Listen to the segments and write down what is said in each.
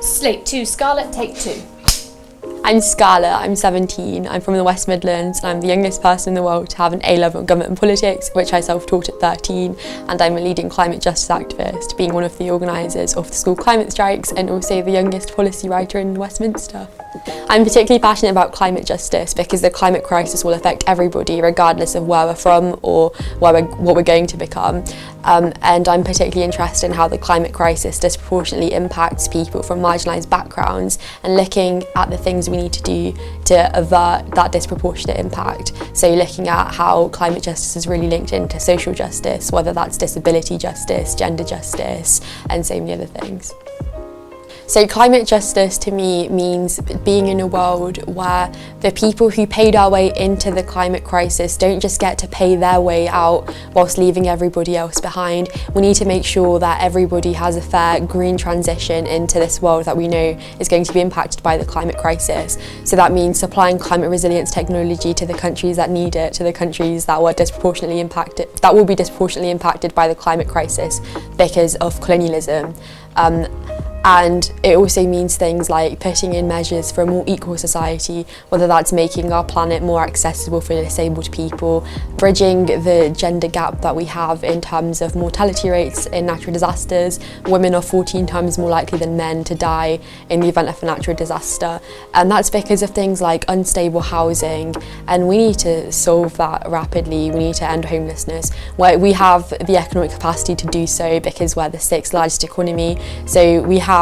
Slate 2, Scarlett, take 2. I'm Scarlett, I'm 17, I'm from the West Midlands and I'm the youngest person in the world to have an A-level in government and politics, which I self-taught at 13, and I'm a leading climate justice activist, being one of the organisers of the school climate strikes and also the youngest policy writer in Westminster. I'm particularly passionate about climate justice because the climate crisis will affect everybody regardless of where we're from or what we're going to become. And I'm particularly interested in how the climate crisis disproportionately impacts people from marginalised backgrounds and looking at the things we need to do to avert that disproportionate impact. So looking at how climate justice is really linked into social justice, whether that's disability justice, gender justice, and so many other things. So climate justice to me means being in a world where the people who paid our way into the climate crisis don't just get to pay their way out whilst leaving everybody else behind. We need to make sure that everybody has a fair green transition into this world that we know is going to be impacted by the climate crisis. So that means supplying climate resilience technology to the countries that need it, to the countries that will be disproportionately impacted by the climate crisis because of colonialism. And it also means things like putting in measures for a more equal society, whether that's making our planet more accessible for disabled people, bridging the gender gap that we have in terms of mortality rates in natural disasters. Women are 14 times more likely than men to die in the event of a natural disaster. And that's because of things like unstable housing. And we need to solve that rapidly. We need to end homelessness. We have the economic capacity to do so because we're the 6th largest economy. So we have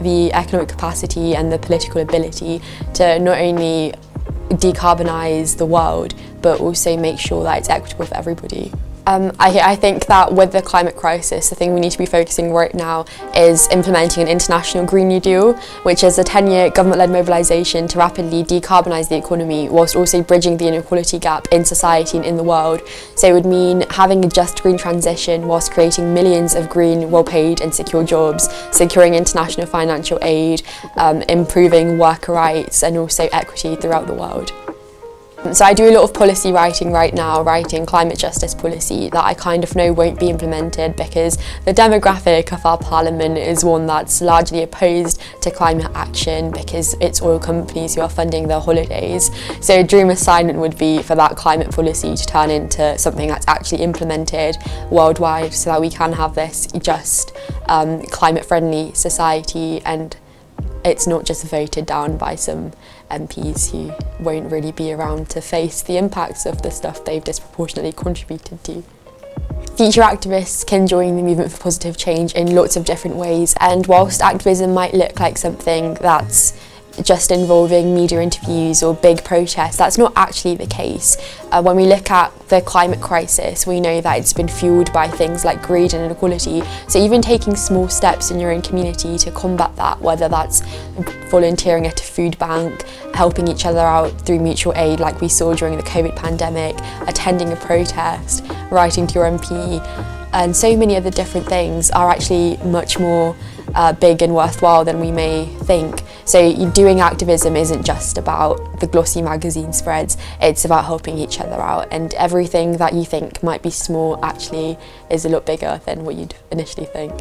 the economic capacity and the political ability to not only decarbonise the world but also make sure that it's equitable for everybody. I think that with the climate crisis, the thing we need to be focusing right now is implementing an international Green New Deal, which is a 10-year government-led mobilisation to rapidly decarbonise the economy whilst also bridging the inequality gap in society and in the world. So it would mean having a just green transition whilst creating millions of green, well-paid and secure jobs, securing international financial aid, improving worker rights and also equity throughout the world. So I do a lot of policy writing right now, writing climate justice policy that I kind of know won't be implemented because the demographic of our parliament is one that's largely opposed to climate action because it's oil companies who are funding their holidays. So a dream assignment would be for that climate policy to turn into something that's actually implemented worldwide so that we can have this just climate-friendly society and it's not just voted down by some MPs who won't really be around to face the impacts of the stuff they've disproportionately contributed to. Future activists can join the movement for positive change in lots of different ways, and whilst activism might look like something that's just involving media interviews or big protests, that's not actually the case. When we look at the climate crisis, we know that it's been fueled by things like greed and inequality. So even taking small steps in your own community to combat that, whether that's volunteering at a food bank, helping each other out through mutual aid like we saw during the COVID pandemic, attending a protest, writing to your MP, and so many other different things are actually much more big and worthwhile than we may think. So doing activism isn't just about the glossy magazine spreads, it's about helping each other out, and everything that you think might be small actually is a lot bigger than what you'd initially think.